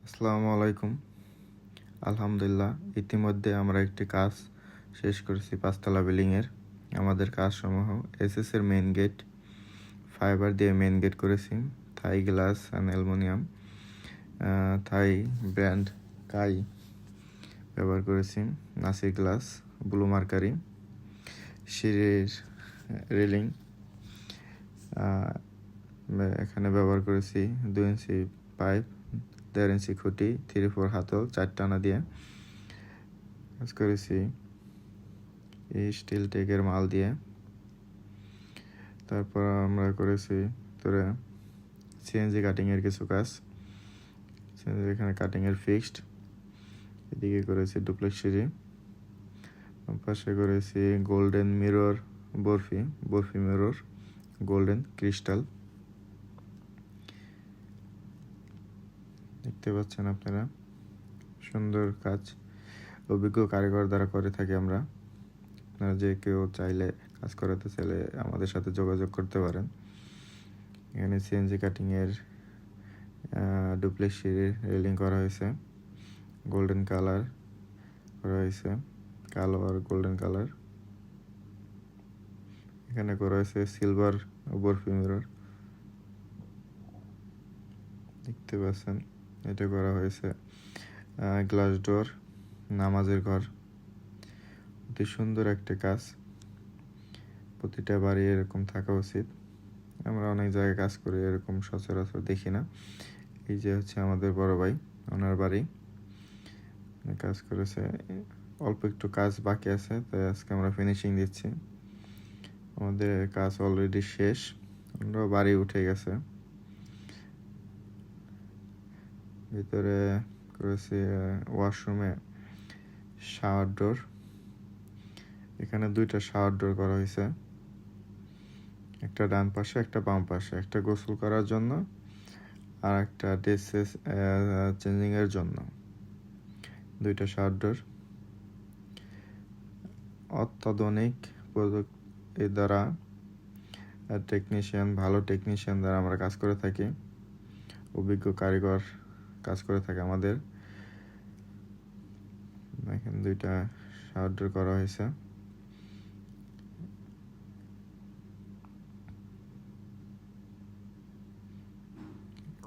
আসসালামু আলাইকুম। আলহামদুলিল্লাহ, ইতিমধ্যে আমরা একটি কাজ শেষ করেছি। 5 তলা বিল্ডিংয়ের আমাদের কাজসমূহ এসএসের মেইন গেট, ফাইবার দিয়ে মেইন গেট করেছি, Thai glass and aluminium, Thai brand কাই ব্যবহার করেছি, নাসির গ্লাস, ব্লু মার্কারি, সিঁড়ির রেলিং এখানে ব্যবহার করেছি 2 ইঞ্চি পাইপ, 1.5 ইঞ্চি খুঁটি, 3-4 হাতল 4 টানা দিয়ে কাজ করেছি এই স্টিল টেকের মাল দিয়ে। তারপর আমরা করেছি তোরে সিএনজি কাটিংয়ের কিছু কাজ। সিএনজি এখানে কাটিংয়ের ফিক্সড, এদিকে করেছি ডুপ্লেক্স সিঁড়ি, পাশে করেছি golden mirror, barfi mirror, golden crystal. দেখতে পাচ্ছেন আপনারা, সুন্দর কাজ অভিজ্ঞ কারিগর দ্বারা করে থাকি আমরা। আপনারা যে কেউ চাইলে কাজ করাতে চাইলে আমাদের সাথে যোগাযোগ করতে পারেন। এখানে সিএনজি কাটিংয়ের ডুপ্লেক্স সিঁড়ির রেলিং করা হয়েছে, গোল্ডেন কালার করা হয়েছে, কালো আর গোল্ডেন কালার। এখানে করা হয়েছে সিলভার বরফি মিরর, দেখতে পাচ্ছেন। এটা করা হয়েছে গ্লাস ডোর, নামাজের ঘর। অতি সুন্দর একটা কাজ, প্রতিটা বাড়ি এরকম থাকা উচিত। আমরা অনেক জায়গায় কাজ করি, এরকম সচরাচর দেখি না। এই যে হচ্ছে আমাদের বড় ভাই, ওনার বাড়ি কাজ করেছে। অল্প একটু কাজ বাকি আছে, তাই আজকে আমরা ফিনিশিং দিচ্ছি। আমাদের কাজ অলরেডি শেষ, ওনারাও বাড়ি উঠে গেছে। ভিতরে করেছি ওয়াশরুমে শাওয়ার ডোর, এখানে 2টা শাওয়ার ডোর করা হয়েছে, একটা ডান পাশে একটা বাম পাশে, একটা গোসল করার জন্য আর একটা ড্রেস চেঞ্জিংয়ের জন্য। 2টা শাওয়ার ডোর অত্যাধুনিক প্রযুক্তি দ্বারা ভালো টেকনিশিয়ান দ্বারা আমরা কাজ করে থাকি। অভিজ্ঞ কারিগর কাজ করে থাকে আমাদের। এখানে 2টা শাওয়ার ডোর করা হয়েছে।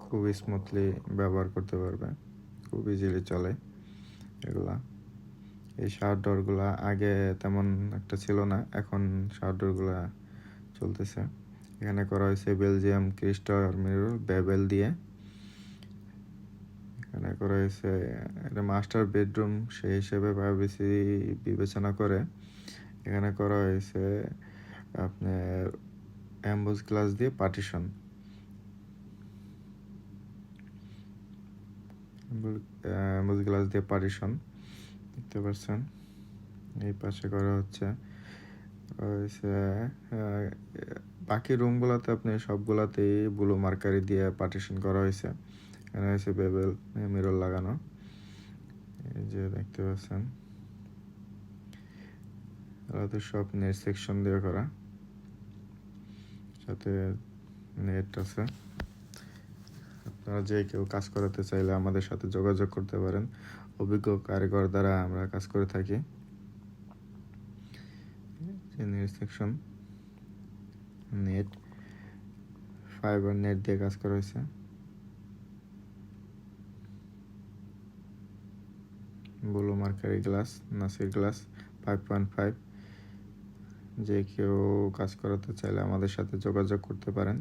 খুব স্মুথলি ব্যবহার করতে পারবে, খুব ইজিলি চলে এগুলা। এই শাওয়ার ডোরগুলা আগে তেমন একটা ছিল না, এখন শাওয়ার ডোরগুলা চলতেছে। এখানে করা হয়েছে বেলজিয়াম ক্রিস্টাল মিরর বেবেল দিয়ে। এখানে করা হয়েছে এটা মাস্টার বেডরুম, সেই হিসেবে প্রাইভেসি বিবেচনা করে এখানে করা হয়েছে আপনার অ্যাম্বুজ গ্লাস দিয়ে পার্টিশন। দেখতে পাচ্ছেন। এই পাশে করা হচ্ছে বাকি রুমগুলোতে আপনি সবগুলাতেই ব্লু মার্কারি দিয়ে পার্টিশন করা হয়েছে। এখানে হয়েছে বেবেল মিরর লাগানো, এই যে দেখতে পাচ্ছেন। তো সব নেট সেকশন দিয়ে করা, সাথে নেট আছে। আপনারা যে কেউ কাজ করাতে চাইলে আমাদের সাথে যোগাযোগ করতে পারেন। অভিজ্ঞ কারিগর দ্বারা আমরা কাজ করে থাকি। Net section, net fibre net দিয়ে কাজ করা হয়েছে। Blue mercury glass, Nasir glass 5.5। যে কেউ কাজ করাতে চাইলে আমাদের সাথে যোগাযোগ করতে পারেন।